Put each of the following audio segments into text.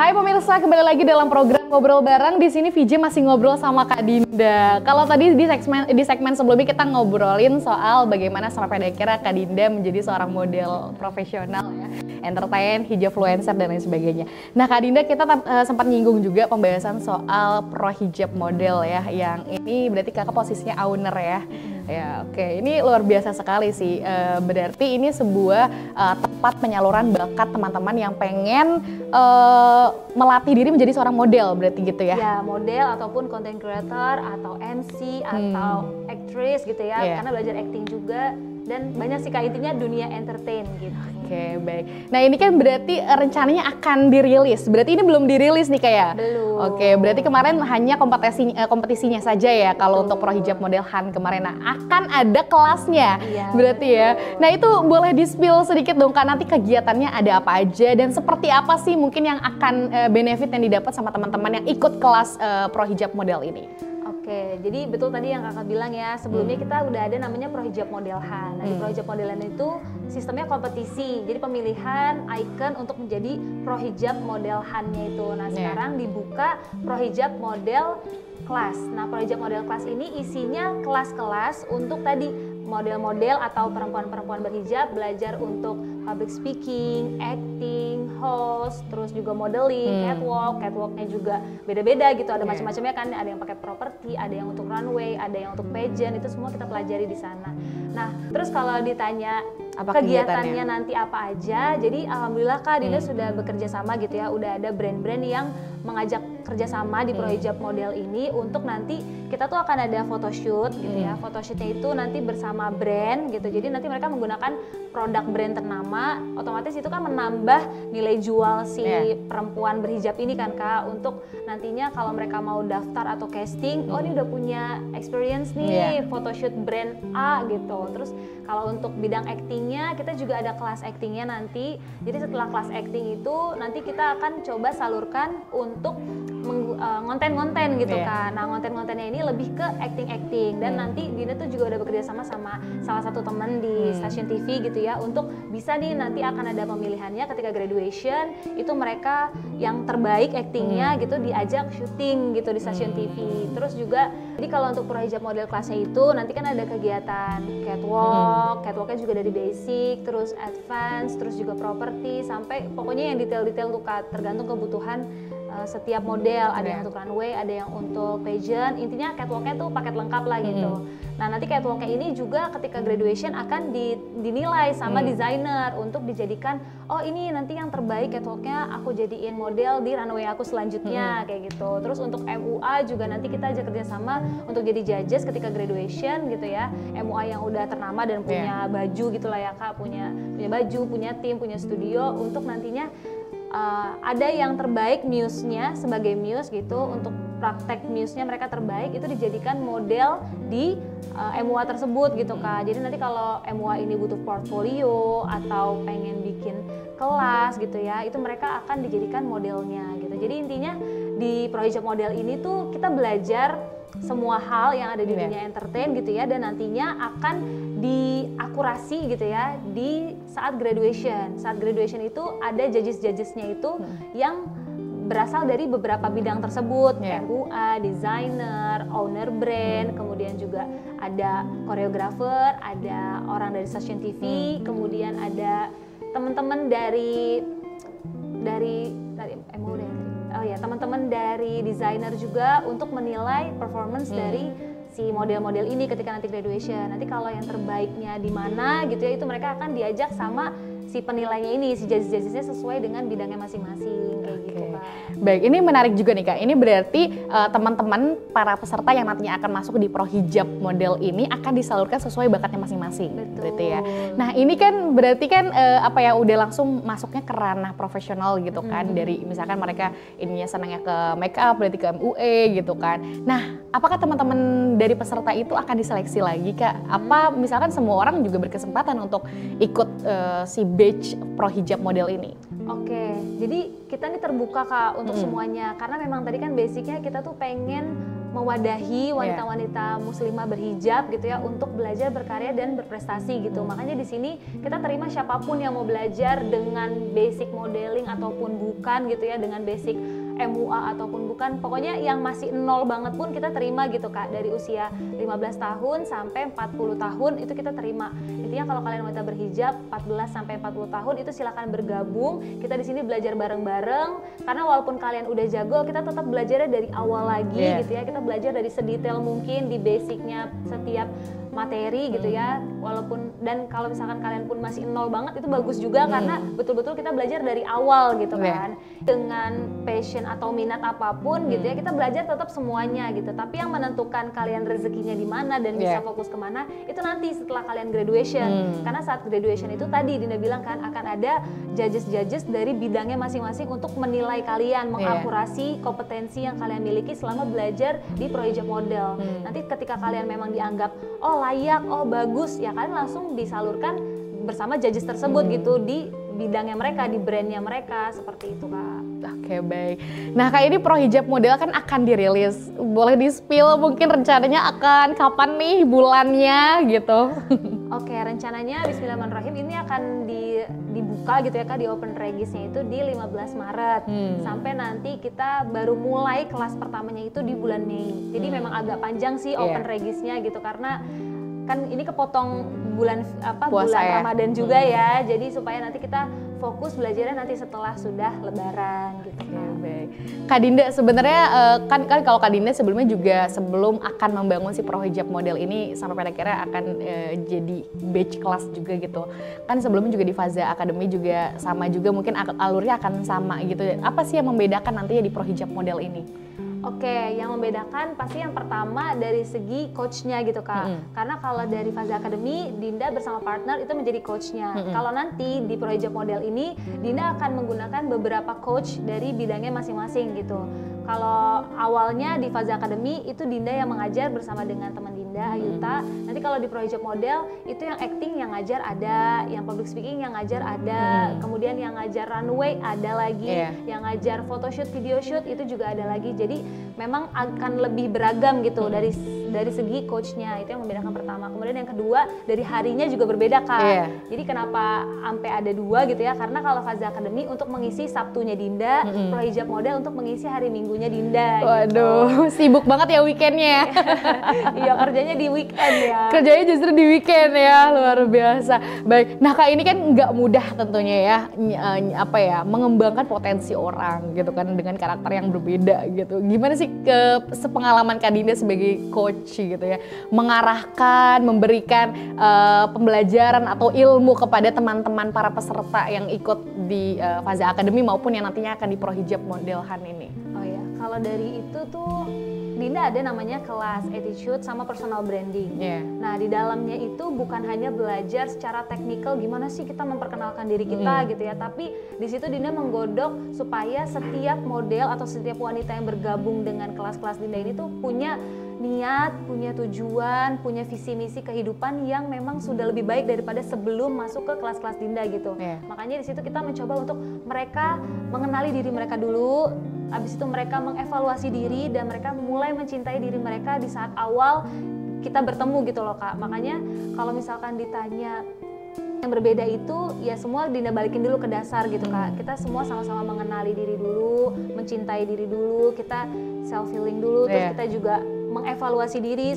Hai pemirsa, kembali lagi dalam program Ngobrol Bareng. Di sini VJ masih ngobrol sama Kak Dinda. Kalau tadi di segmen sebelumnya kita ngobrolin soal bagaimana sampai pada akhirnya Kak Dinda menjadi seorang model profesional ya, entertain, hijabfluencer dan lain sebagainya. Nah Kak Dinda, kita sempat nyinggung juga pembahasan soal pro hijab model ya, yang ini berarti kakak posisinya owner ya. Ya, oke. Ini luar biasa sekali sih. Berarti ini sebuah tempat penyaluran bakat teman-teman yang pengen melatih diri menjadi seorang model, berarti gitu ya? Ya, model ataupun content creator atau MC atau aktris gitu ya. Yeah. Karena belajar acting juga dan banyak sih Kak, intinya dunia entertain gitu. Oke, baik. Nah ini kan berarti rencananya akan dirilis. Berarti ini belum dirilis nih Kak ya? Belum. Oke, berarti kemarin hanya kompetisinya saja ya kalau untuk pro hijab model Han kemarin. Nah akan ada kelasnya, Iya, berarti betul. ya. Nah itu boleh di-spill sedikit dong Kak, nanti kegiatannya ada apa aja dan seperti apa sih mungkin yang akan benefit yang didapat sama teman-teman yang ikut kelas pro hijab model ini? Oke, jadi betul tadi yang kakak bilang ya, sebelumnya kita udah ada namanya Pro Hijab Model Han. Nah, di Pro Hijab Model Han itu sistemnya kompetisi, jadi pemilihan icon untuk menjadi Pro Hijab Model Han-nya itu. Nah, sekarang dibuka Pro Hijab Model Class. Nah, Pro Hijab Model Class ini isinya kelas-kelas untuk tadi model-model atau perempuan-perempuan berhijab belajar untuk public speaking, acting, host, terus juga modeling, catwalknya juga beda-beda gitu, ada macam-macamnya kan, ada yang pakai properti, ada yang untuk runway, ada yang untuk pageant, itu semua kita pelajari di sana. Nah, terus kalau ditanya apa kegiatannya nanti apa aja, jadi alhamdulillah Kak Dinda sudah bekerja sama gitu ya, udah ada brand-brand yang mengajak kerjasama di Pro Hijab Model ini untuk nanti kita tuh akan ada photoshoot gitu ya, photoshootnya itu nanti bersama brand gitu, jadi nanti mereka menggunakan produk brand ternama, otomatis itu kan menambah nilai jual si perempuan berhijab ini kan Kak, untuk nantinya kalau mereka mau daftar atau casting, oh ini udah punya experience nih, photoshoot brand A gitu. Terus kalau untuk bidang actingnya, kita juga ada kelas actingnya nanti, jadi setelah kelas acting itu nanti kita akan coba salurkan untuk ngonten-ngonten gitu kan. Nah ngonten-ngontennya ini lebih ke acting-acting dan nanti Dinda tuh juga udah bekerja sama salah satu teman di stasiun TV gitu ya, untuk bisa nih nanti akan ada pemilihannya ketika graduation, itu mereka yang terbaik actingnya gitu diajak syuting gitu di stasiun TV. Terus juga jadi kalau untuk Pro Hijab Model kelasnya itu nanti kan ada kegiatan catwalknya juga dari basic, terus advance, terus juga property, sampai pokoknya yang detail-detail tuh Kak, tergantung kebutuhan setiap model, ada yang untuk runway, ada yang untuk pageant, intinya catwalknya tuh paket lengkap lah gitu. Nah nanti catwalknya ini juga ketika graduation akan dinilai sama desainer untuk dijadikan, oh ini nanti yang terbaik catwalknya aku jadiin model di runway aku selanjutnya kayak gitu. Terus untuk MUA juga nanti kita ajak kerjasama untuk jadi judges ketika graduation gitu ya, MUA yang udah ternama dan punya baju gitulah ya Kak, punya baju, punya tim, punya studio, untuk nantinya ada yang terbaik muse-nya sebagai muse gitu, untuk praktek muse-nya mereka terbaik itu dijadikan model di MUA tersebut gitu Kak. Jadi nanti kalau MUA ini butuh portfolio atau pengen bikin kelas gitu ya, itu mereka akan dijadikan modelnya gitu. Jadi intinya di Pro Hijab Model ini tuh kita belajar semua hal yang ada di dunia entertain gitu ya, dan nantinya akan diakurasi gitu ya di saat graduation. Saat graduation itu ada judges-judgesnya itu yang berasal dari beberapa bidang tersebut, MUA, designer, owner brand, kemudian juga ada koreografer, ada orang dari stasiun TV, kemudian ada teman-teman dari teman-teman dari desainer juga untuk menilai performance dari si model-model ini ketika nanti graduation. Nanti kalau yang terbaiknya di mana gitu ya, itu mereka akan diajak sama si penilainya ini, si judges-judgesnya sesuai dengan bidangnya masing-masing kayak gitu Kak. Baik, ini menarik juga nih Kak. Ini berarti teman-teman para peserta yang nantinya akan masuk di Pro Hijab Model ini akan disalurkan sesuai bakatnya masing-masing. Berarti ya. Nah, ini kan berarti kan udah langsung masuknya ke ranah profesional gitu kan, dari misalkan mereka ininya senangnya ke make up, berarti ke MUA gitu kan. Nah, apakah teman-teman dari peserta itu akan diseleksi lagi Kak? Apa misalkan semua orang juga berkesempatan untuk ikut si batch Pro Hijab Model ini? Oke, jadi kita ini terbuka Kak untuk semuanya, karena memang tadi kan basicnya kita tuh pengen mewadahi wanita-wanita muslimah berhijab gitu ya untuk belajar, berkarya dan berprestasi gitu. Makanya di sini kita terima siapapun yang mau belajar dengan basic modeling ataupun bukan gitu ya, dengan basic MUA ataupun bukan, pokoknya yang masih nol banget pun kita terima gitu Kak, dari usia 15 tahun sampai 40 tahun itu kita terima. Intinya kalau kalian wanita berhijab 14 sampai 40 tahun itu silakan bergabung. Kita di sini belajar bareng-bareng karena walaupun kalian udah jago, kita tetap belajarnya dari awal lagi gitu ya. Kita belajar dari sedetail mungkin di basicnya setiap materi gitu ya, walaupun, dan kalau misalkan kalian pun masih nol banget itu bagus juga karena betul-betul kita belajar dari awal gitu kan, dengan passion atau minat apapun gitu ya, kita belajar tetap semuanya gitu. Tapi yang menentukan kalian rezekinya di mana dan bisa fokus kemana itu nanti setelah kalian graduation, karena saat graduation itu tadi Dinda bilang kan akan ada judges dari bidangnya masing-masing untuk menilai kalian, mengakurasi kompetensi yang kalian miliki selama belajar di Prohijab Model. Nanti ketika kalian memang dianggap oh layak, oh bagus, ya kalian langsung disalurkan bersama judges tersebut gitu di bidangnya mereka, di brandnya mereka, seperti itu Kak. Oke, baik. Nah Kak, ini Prohijab Model kan akan dirilis, boleh di-spill mungkin rencananya akan kapan nih bulannya gitu? Oke, rencananya Bismillahirrahmanirrahim ini akan dibuka gitu ya Kak, di open regisnya itu di 15 Maret sampai nanti kita baru mulai kelas pertamanya itu di bulan Mei. Jadi memang agak panjang sih open regisnya gitu karena kan ini kepotong bulan bulan Ramadan juga ya. Jadi supaya nanti kita fokus belajarnya nanti setelah sudah Lebaran gitu. Baik. Kak Dinda sebenarnya kan kalau Kak Dinda sebelumnya juga sebelum akan membangun si Prohijab Model ini sampai pada akhirnya akan jadi batch kelas juga gitu. Kan sebelumnya juga di Faza Academy juga sama juga, mungkin alurnya akan sama gitu. Apa sih yang membedakan nantinya di Prohijab Model ini? Oke, yang membedakan pasti yang pertama dari segi coachnya gitu Kak. Karena kalau dari Faza Academy, Dinda bersama partner itu menjadi coachnya. Kalau nanti di Prohijab Model ini, Dinda akan menggunakan beberapa coach dari bidangnya masing-masing gitu. Kalau awalnya di Faza Academy itu Dinda yang mengajar bersama dengan teman Dinda, Ayuta. Nanti kalau di Prohijab Model itu yang acting yang ngajar ada, yang public speaking yang ngajar ada, kemudian yang ngajar runway ada lagi, yang ngajar photoshoot, video shoot itu juga ada lagi. Jadi memang akan lebih beragam gitu dari segi coachnya, itu yang membedakan pertama. Kemudian yang kedua dari harinya juga berbeda Kak. Jadi kenapa sampai ada dua gitu ya, karena kalau Faza Academy untuk mengisi Sabtunya Dinda, Prohijab Model untuk mengisi hari Minggunya Dinda. Waduh, gitu. Sibuk banget ya weekendnya. Iya, kerjanya di weekend ya. Kerjanya justru di weekend ya, luar biasa. Baik, nah Kak ini kan nggak mudah tentunya ya, mengembangkan potensi orang gitu kan dengan karakter yang berbeda gitu. Gimana sih sepengalaman Kak Dinda sebagai coach gitu ya, mengarahkan, memberikan pembelajaran atau ilmu kepada teman-teman para peserta yang ikut di Faza Academy maupun yang nantinya akan di Prohijab Modelhan ini? Oh ya, kalau dari itu tuh Dinda ada namanya kelas attitude sama personal branding. Nah di dalamnya itu bukan hanya belajar secara teknikal gimana sih kita memperkenalkan diri kita gitu ya, tapi di situ Dinda menggodok supaya setiap model atau setiap wanita yang bergabung dengan kelas-kelas Dinda ini tuh punya niat, punya tujuan, punya visi misi kehidupan yang memang sudah lebih baik daripada sebelum masuk ke kelas-kelas Dinda gitu. Makanya di situ kita mencoba untuk mereka mengenali diri mereka dulu, habis itu mereka mengevaluasi diri dan mereka mulai mencintai diri mereka di saat awal kita bertemu gitu loh Kak. Makanya kalau misalkan ditanya yang berbeda itu ya semua Dinda balikin dulu ke dasar gitu Kak. Kita semua sama-sama mengenali diri dulu, mencintai diri dulu, kita self healing dulu, terus kita juga mengevaluasi diri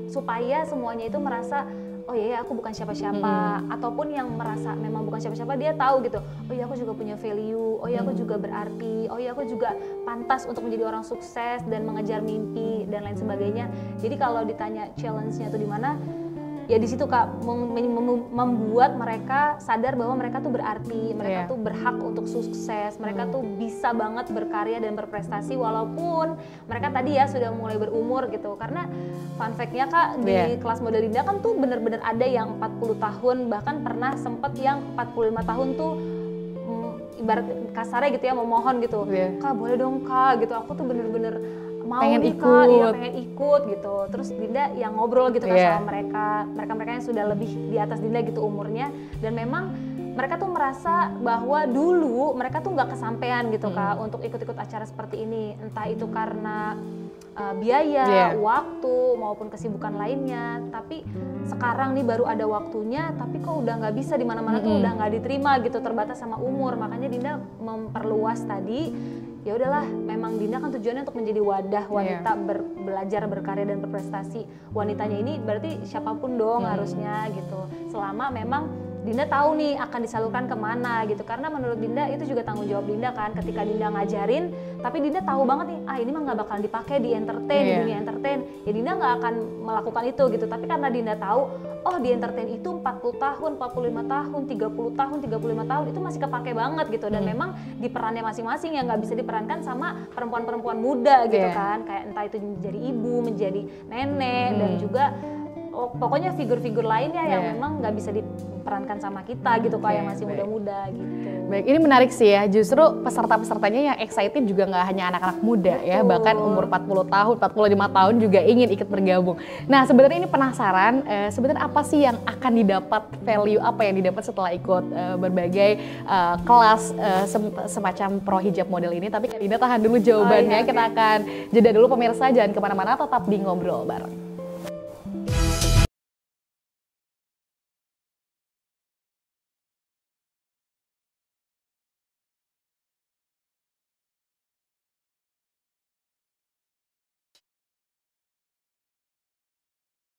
supaya semuanya itu merasa oh iya aku bukan siapa-siapa, ataupun yang merasa memang bukan siapa-siapa dia tahu gitu, oh iya aku juga punya value, oh iya aku juga berarti, oh iya aku juga pantas untuk menjadi orang sukses dan mengejar mimpi dan lain sebagainya. Jadi kalau ditanya challenge-nya tuh di mana, ya di situ Kak, membuat mereka sadar bahwa mereka tuh berarti, mereka tuh berhak untuk sukses, mereka tuh bisa banget berkarya dan berprestasi walaupun mereka tadi ya sudah mulai berumur gitu. Karena fun fact-nya Kak, di kelas model Dinda kan tuh bener-bener ada yang 40 tahun, bahkan pernah sempet yang 45 tahun tuh ibarat kasarnya gitu ya, memohon gitu, Kak boleh dong Kak gitu, aku tuh bener-bener mau pengen nih Kak, iya pengen ikut gitu. Terus Dinda yang ngobrol gitu kan sama mereka yang sudah lebih di atas Dinda gitu umurnya, dan memang mereka tuh merasa bahwa dulu mereka tuh nggak kesampean gitu Kak untuk ikut-ikut acara seperti ini, entah itu karena biaya, waktu maupun kesibukan lainnya. Tapi sekarang nih baru ada waktunya, tapi kok udah nggak bisa di mana-mana tuh udah nggak diterima gitu, terbatas sama umur. Makanya Dinda memperluas tadi. Ya udahlah, memang Dinda kan tujuannya untuk menjadi wadah wanita belajar, berkarya dan berprestasi. Wanitanya ini berarti siapapun dong harusnya gitu. Selama memang Dinda tahu nih akan disalurkan kemana gitu, karena menurut Dinda itu juga tanggung jawab Dinda kan, ketika Dinda ngajarin tapi Dinda tahu banget nih, ini mah nggak bakalan dipakai di entertain, di dunia entertain, ya Dinda nggak akan melakukan itu gitu. Tapi karena Dinda tahu, oh di entertain itu 40 tahun, 45 tahun, 30 tahun, 35 tahun itu masih kepake banget gitu, dan memang di perannya masing-masing yang nggak bisa diperankan sama perempuan-perempuan muda gitu kan, kayak entah itu menjadi ibu, menjadi nenek, dan juga pokoknya figur-figur lainnya yang memang nggak bisa diperankan sama kita gitu, kayak masih muda-muda gitu. Baik, ini menarik sih ya, justru peserta-pesertanya yang excited juga nggak hanya anak-anak muda ya, bahkan umur 40 tahun, 45 tahun juga ingin ikut bergabung. Nah sebenarnya ini penasaran, sebenarnya apa sih yang akan didapat, value apa yang didapat setelah ikut berbagai kelas semacam pro hijab model ini. Tapi Kak Dinda tahan dulu jawabannya, kita akan jeda dulu pemirsa, jangan kemana-mana, tetap di Ngobrol Bareng.